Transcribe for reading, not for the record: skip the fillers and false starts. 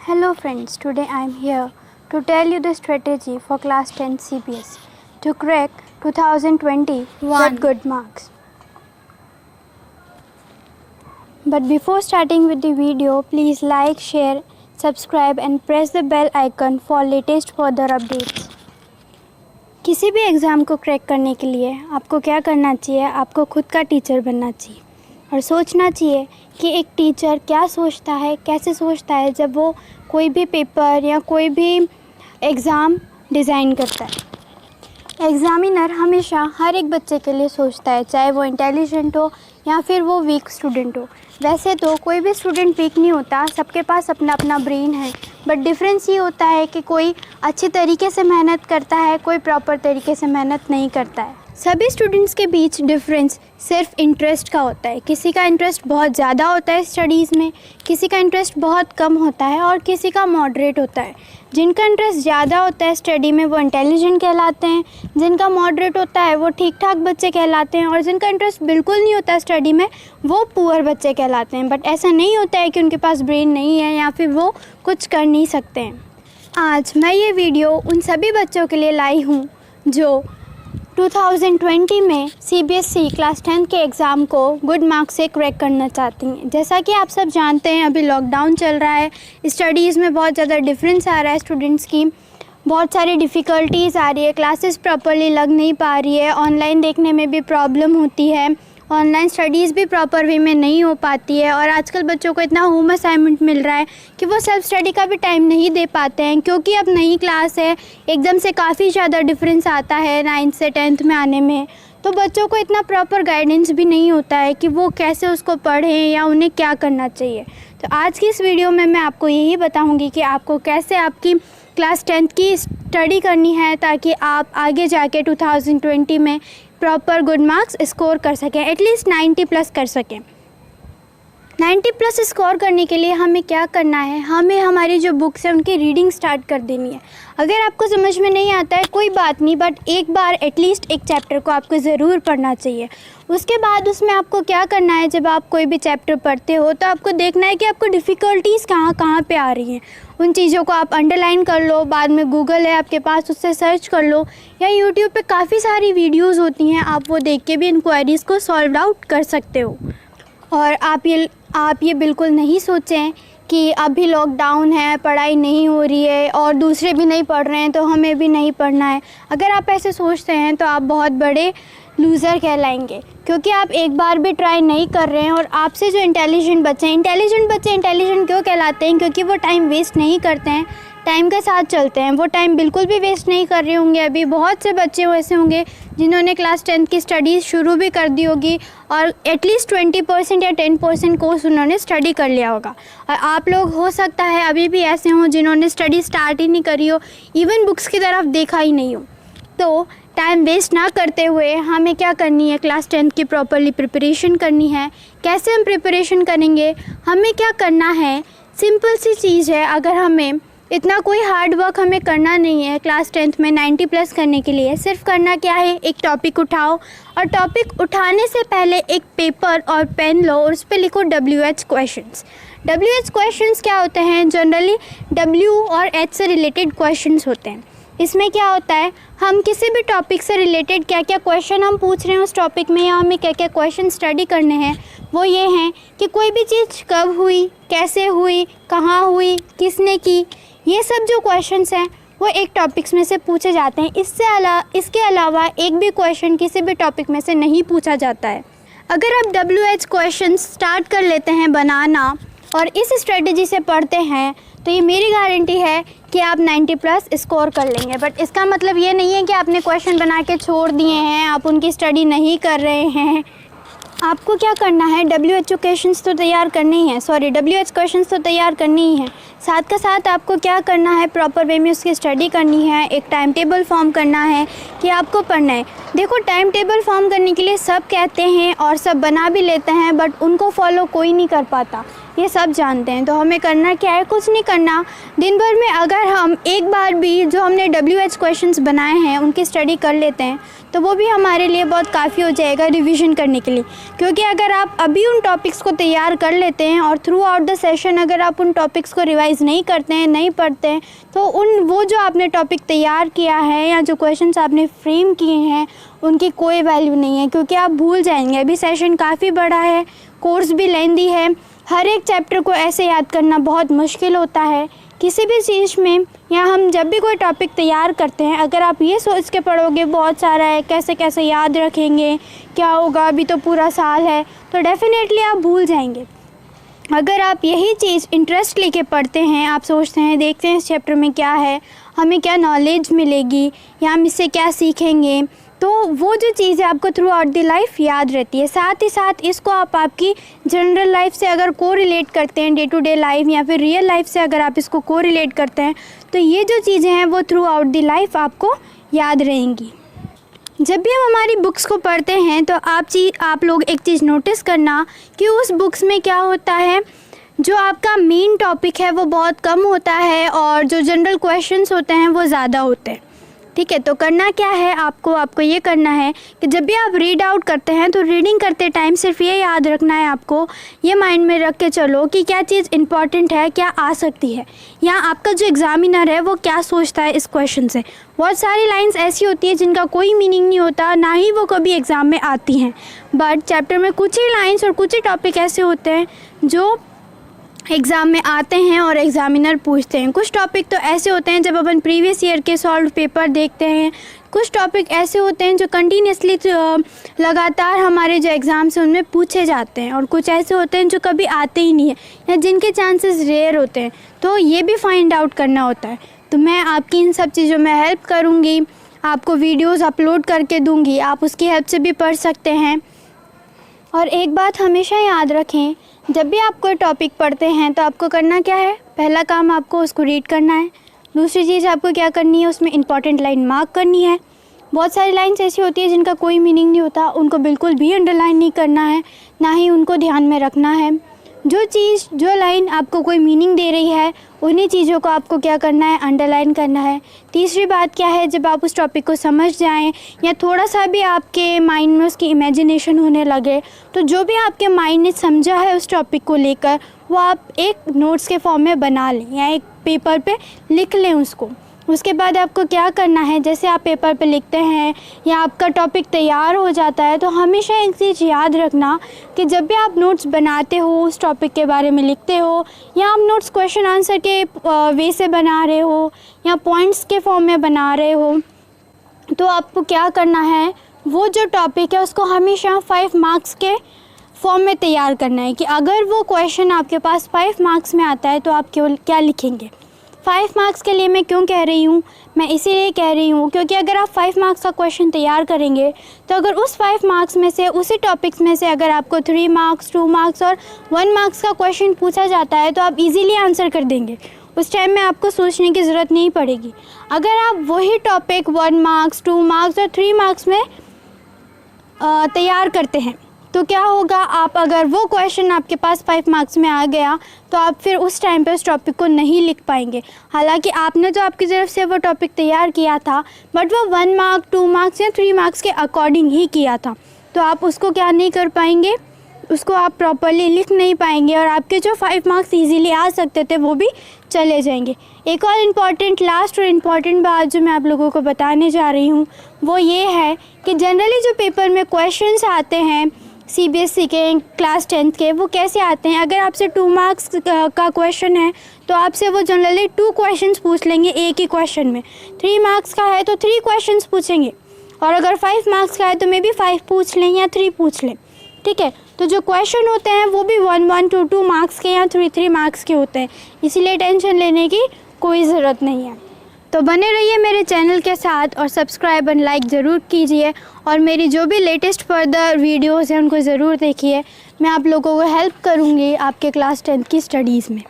Hello friends, today I am here to tell you the strategy for class 10 CBSE to crack 2020 with good marks. But before starting with the video, please like, share, subscribe and press the bell icon for latest further updates. किसी भी exam को crack करने के लिए आपको क्या करना चाहिए? आपको खुद का टीचर बनना चाहिए और सोचना चाहिए कि एक टीचर क्या सोचता है, कैसे सोचता है जब वो कोई भी पेपर या कोई भी एग्ज़ाम डिज़ाइन करता है। एग्ज़ामिनर हमेशा हर एक बच्चे के लिए सोचता है, चाहे वो इंटेलिजेंट हो या फिर वो वीक स्टूडेंट हो। वैसे तो कोई भी स्टूडेंट वीक नहीं होता, सबके पास अपना अपना ब्रेन है, बट डिफरेंस ये होता है कि कोई अच्छी तरीके से मेहनत करता है, कोई प्रॉपर तरीके से मेहनत नहीं करता है। सभी स्टूडेंट्स के बीच डिफरेंस सिर्फ इंटरेस्ट का होता है। किसी का इंटरेस्ट बहुत ज़्यादा होता है स्टडीज़ में, किसी का इंटरेस्ट बहुत कम होता है और किसी का मॉडरेट होता है। जिनका इंटरेस्ट ज़्यादा होता है स्टडी में वो इंटेलिजेंट कहलाते हैं, जिनका मॉडरेट होता है वो ठीक ठाक बच्चे कहलाते हैं और जिनका इंटरेस्ट बिल्कुल नहीं होता स्टडी में वो पुअर बच्चे कहलाते हैं। बट ऐसा नहीं होता है कि उनके पास ब्रेन नहीं है या फिर वो कुछ कर नहीं सकते हैं। आज मैं ये वीडियो उन सभी बच्चों के लिए लाई हूँ जो 2020 में CBSE क्लास 10 के एग्ज़ाम को गुड मार्क्स से क्रैक करना चाहती हैं। जैसा कि आप सब जानते हैं, अभी लॉकडाउन चल रहा है, स्टडीज़ में बहुत ज़्यादा डिफरेंस आ रहा है स्टूडेंट्स की, बहुत सारी डिफ़िकल्टीज़ आ रही है, क्लासेस प्रॉपरली लग नहीं पा रही है, ऑनलाइन देखने में भी प्रॉब्लम होती है, ऑनलाइन स्टडीज़ भी प्रॉपर वे में नहीं हो पाती है और आजकल बच्चों को इतना होम असाइनमेंट मिल रहा है कि वो सेल्फ स्टडी का भी टाइम नहीं दे पाते हैं, क्योंकि अब नई क्लास है, एकदम से काफ़ी ज़्यादा डिफरेंस आता है 9th से 10th में आने में। तो बच्चों को इतना प्रॉपर गाइडेंस भी नहीं होता है कि वो कैसे उसको पढ़ें या उन्हें क्या करना चाहिए। तो आज की इस वीडियो में मैं आपको यही बताऊँगी कि आपको कैसे आपकी क्लास 10th की स्टडी करनी है ताकि आप आगे जाके 2020 में प्रॉपर गुड मार्क्स स्कोर कर सकें, एटलीस्ट 90 प्लस कर सकें। 90 प्लस स्कोर करने के लिए हमें क्या करना है? हमें हमारी जो बुक्स है उनकी रीडिंग स्टार्ट कर देनी है। अगर आपको समझ में नहीं आता है कोई बात नहीं, बट एक बार एटलीस्ट एक चैप्टर को आपको ज़रूर पढ़ना चाहिए। उसके बाद उसमें आपको क्या करना है, जब आप कोई भी चैप्टर पढ़ते हो तो आपको देखना है कि आपको डिफ़िकल्टीज़ कहाँ कहाँ पे आ रही हैं। उन चीज़ों को आप अंडरलाइन कर लो, बाद में गूगल है आपके पास, उससे सर्च कर लो, या यूट्यूब पे काफ़ी सारी वीडियोज़ होती हैं, आप वो देख के भी इंक्वायरीज़ को सॉल्व आउट कर सकते हो। और आप ये बिल्कुल नहीं सोचें कि अभी लॉकडाउन है, पढ़ाई नहीं हो रही है और दूसरे भी नहीं पढ़ रहे हैं तो हमें भी नहीं पढ़ना है। अगर आप ऐसे सोचते हैं तो आप बहुत बड़े लूज़र कहलाएंगे, क्योंकि आप एक बार भी ट्राई नहीं कर रहे हैं। और आपसे जो इंटेलिजेंट बच्चे इंटेलिजेंट क्यों कहलाते हैं? क्योंकि वो टाइम वेस्ट नहीं करते हैं, टाइम के साथ चलते हैं, वो टाइम बिल्कुल भी वेस्ट नहीं कर रहे होंगे। अभी बहुत से बच्चे ऐसे होंगे जिन्होंने क्लास 10 की स्टडीज़ शुरू भी कर दी होगी और एटलीस्ट 20% या 10% कोर्स उन्होंने स्टडी कर लिया होगा। और आप लोग हो सकता है अभी भी ऐसे हों जिन्होंने स्टडी स्टार्ट ही नहीं करी हो, इवन बुक्स की तरफ देखा ही नहीं हो। तो टाइम वेस्ट ना करते हुए हमें क्या करनी है? क्लास 10 की प्रॉपरली प्रिपरेशन करनी है। कैसे हम प्रिपरेशन करेंगे? हमें क्या करना है? सिंपल सी चीज़ है। अगर हमें इतना कोई हार्ड वर्क हमें करना नहीं है क्लास 10th में 90 प्लस करने के लिए, सिर्फ करना क्या है, एक टॉपिक उठाओ और टॉपिक उठाने से पहले एक पेपर और पेन लो और उस पर लिखो WH क्वेश्चंस। WH क्वेश्चंस क्या होते हैं? जनरली W और H से रिलेटेड क्वेश्चंस होते हैं। इसमें क्या होता है, हम किसी भी टॉपिक से रिलेटेड क्या क्या क्वेश्चन हम पूछ रहे हैं उस टॉपिक में, या हमें क्या क्या क्वेश्चन स्टडी करने हैं, वो ये हैं कि कोई भी चीज़ कब हुई, कैसे हुई, कहाँ हुई, किसने की, ये सब जो क्वेश्चंस हैं वो एक टॉपिक्स में से पूछे जाते हैं। इसके अलावा एक भी क्वेश्चन किसी भी टॉपिक में से नहीं पूछा जाता है। अगर आप WH क्वेश्चन स्टार्ट कर लेते हैं बनाना और इस स्ट्रेटजी से पढ़ते हैं तो ये मेरी गारंटी है कि आप 90 प्लस स्कोर कर लेंगे। बट इसका मतलब ये नहीं है कि आपने क्वेश्चन बना के छोड़ दिए हैं, आप उनकी स्टडी नहीं कर रहे हैं। आपको क्या करना है? WH क्वेश्चंस तो तैयार करने ही हैं, WH क्वेश्चंस तो तैयार करनी ही हैं। साथ का साथ आपको क्या करना है? प्रॉपर वे में उसकी स्टडी करनी है, एक टाइम टेबल फॉर्म करना है कि आपको पढ़ना है। देखो, टाइम टेबल फॉर्म करने के लिए सब कहते हैं और सब बना भी लेते हैं, बट उनको फॉलो कोई नहीं कर पाता, ये सब जानते हैं। तो हमें करना क्या है? कुछ नहीं करना। दिन भर में अगर हम एक बार भी जो हमने WH क्वेश्चंस बनाए हैं उनकी स्टडी कर लेते हैं तो वो भी हमारे लिए बहुत काफ़ी हो जाएगा रिवीजन करने के लिए। क्योंकि अगर आप अभी उन टॉपिक्स को तैयार कर लेते हैं और थ्रू आउट द सेशन अगर आप उन टॉपिक्स को रिवाइज रिवाइज़ नहीं करते हैं, नहीं पढ़ते हैं, तो वो जो आपने टॉपिक तैयार किया है या जो क्वेश्चंस आपने फ्रेम किए हैं उनकी कोई वैल्यू नहीं है, क्योंकि आप भूल जाएंगे। अभी सेशन काफ़ी बड़ा है, कोर्स भी लेंदी है, हर एक चैप्टर को ऐसे याद करना बहुत मुश्किल होता है। किसी भी चीज़ में या हम जब भी कोई टॉपिक तैयार करते हैं, अगर आप ये सोच के पढ़ोगे बहुत सारा है, कैसे कैसे याद रखेंगे, क्या होगा, अभी तो पूरा साल है, तो डेफिनेटली आप भूल जाएंगे। अगर आप यही चीज़ इंटरेस्ट लेके पढ़ते हैं, आप सोचते हैं देखते हैं इस चैप्टर में क्या है, हमें क्या नॉलेज मिलेगी या हम इससे क्या सीखेंगे, तो वो जो चीज़ है आपको थ्रू आउट द लाइफ याद रहती है। साथ ही साथ इसको आप आपकी जनरल लाइफ से अगर को रिलेट करते हैं, डे टू डे लाइफ या फिर रियल लाइफ से अगर आप इसको को रिलेट करते हैं, तो ये जो चीज़ें हैं वो थ्रू आउट द लाइफ आपको याद रहेंगी। जब भी हम हमारी बुक्स को पढ़ते हैं तो आप लोग एक चीज़ नोटिस करना कि उस बुक्स में क्या होता है, जो आपका मेन टॉपिक है वो बहुत कम होता है और जो जनरल क्वेश्चंस होते हैं वो ज़्यादा होते हैं। ठीक है, तो करना क्या है आपको ये करना है कि जब भी आप रीड आउट करते हैं तो रीडिंग करते टाइम सिर्फ ये याद रखना है, आपको ये माइंड में रख के चलो कि क्या चीज़ इंपॉर्टेंट है, क्या आ सकती है, या आपका जो एग्ज़ामिनर है वो क्या सोचता है इस क्वेश्चन से। बहुत सारी लाइंस ऐसी होती है जिनका कोई मीनिंग नहीं होता, ना ही वो कभी एग्ज़ाम में आती हैं, बट चैप्टर में कुछ ही लाइन्स और कुछ ही टॉपिक ऐसे होते हैं जो एग्ज़ाम में आते हैं और एग्ज़ामिनर पूछते हैं। कुछ टॉपिक तो ऐसे होते हैं जब अपन प्रीवियस ईयर के सॉल्व पेपर देखते हैं, कुछ टॉपिक ऐसे होते हैं जो कंटिन्यूसली लगातार हमारे जो एग्ज़ाम्स हैं उनमें पूछे जाते हैं, और कुछ ऐसे होते हैं जो कभी आते ही नहीं है या जिनके चांसेस रेयर होते हैं, तो ये भी फाइंड आउट करना होता है। तो मैं आपकी इन सब चीज़ों में हेल्प करूँगी, आपको वीडियोज़ अपलोड करके दूँगी, आप उसकी हेल्प से भी पढ़ सकते हैं। और एक बात हमेशा याद रखें, जब भी आप कोई टॉपिक पढ़ते हैं तो आपको करना क्या है, पहला काम आपको उसको रीड करना है, दूसरी चीज़ आपको क्या करनी है, उसमें इंपॉर्टेंट लाइन मार्क करनी है। बहुत सारी लाइन्स ऐसी होती है जिनका कोई मीनिंग नहीं होता, उनको बिल्कुल भी अंडरलाइन नहीं करना है, ना ही उनको ध्यान में रखना है। जो लाइन आपको कोई मीनिंग दे रही है उन्हीं चीज़ों को आपको क्या करना है, अंडरलाइन करना है। तीसरी बात क्या है, जब आप उस टॉपिक को समझ जाएं या थोड़ा सा भी आपके माइंड में उसकी इमेजिनेशन होने लगे, तो जो भी आपके माइंड ने समझा है उस टॉपिक को लेकर वो आप एक नोट्स के फॉर्म में बना लें या एक पेपर पे लिख लें उसको। उसके बाद आपको क्या करना है, जैसे आप पेपर पे लिखते हैं या आपका टॉपिक तैयार हो जाता है, तो हमेशा एक चीज़ याद रखना कि जब भी आप नोट्स बनाते हो, उस टॉपिक के बारे में लिखते हो, या आप नोट्स क्वेश्चन आंसर के वे से बना रहे हो या पॉइंट्स के फॉर्म में बना रहे हो, तो आपको क्या करना है, वो जो टॉपिक है उसको हमेशा 5 मार्क्स के फॉर्म में तैयार करना है कि अगर वो क्वेश्चन आपके पास 5 मार्क्स में आता है तो आप क्या लिखेंगे। 5 मार्क्स के लिए मैं क्यों कह रही हूँ, मैं इसीलिए कह रही हूँ क्योंकि अगर आप 5 मार्क्स का क्वेश्चन तैयार करेंगे तो अगर उस 5 मार्क्स में से, उसी टॉपिक्स में से अगर आपको 3 मार्क्स, 2 मार्क्स और 1 मार्क्स का क्वेश्चन पूछा जाता है तो आप इजीली आंसर कर देंगे। उस टाइम में आपको सोचने की ज़रूरत नहीं पड़ेगी। अगर आप वही टॉपिक 1 मार्क्स, 2 मार्क्स और 3 मार्क्स में तैयार करते हैं तो क्या होगा, आप अगर वो क्वेश्चन आपके पास 5 मार्क्स में आ गया तो आप फिर उस टाइम पे उस टॉपिक को नहीं लिख पाएंगे। हालांकि आपने तो आपकी तरफ से वो टॉपिक तैयार किया था, बट वो 1 मार्क, 2 मार्क्स या 3 मार्क्स के अकॉर्डिंग ही किया था, तो आप उसको क्या नहीं कर पाएंगे, उसको आप प्रॉपर्ली लिख नहीं पाएंगे और आपके जो 5 मार्क्स ईजीली आ सकते थे वो भी चले जाएंगे। एक और लास्ट और इम्पॉर्टेंट बात जो मैं आप लोगों को बताने जा रही हूँ वो ये है कि जनरली जो पेपर में क्वेश्चंस आते हैं CBSE के क्लास 10th के, वो कैसे आते हैं, अगर आपसे 2 मार्क्स का क्वेश्चन है तो आपसे वो जनरली 2 क्वेश्चंस पूछ लेंगे एक ही क्वेश्चन में। 3 मार्क्स का है तो 3 क्वेश्चंस पूछेंगे, और अगर 5 मार्क्स का है तो मे बी 5 पूछ लें या 3 पूछ लें। ठीक है, तो जो क्वेश्चन होते हैं वो भी 1, 2 मार्क्स के या 3 मार्क्स के होते हैं, इसीलिए टेंशन लेने की कोई ज़रूरत नहीं है। तो बने रहिए मेरे चैनल के साथ और सब्सक्राइब और लाइक ज़रूर कीजिए, और मेरी जो भी लेटेस्ट फर्दर वीडियोज़ हैं उनको ज़रूर देखिए। मैं आप लोगों को हेल्प करूँगी आपके क्लास 10th की स्टडीज़ में।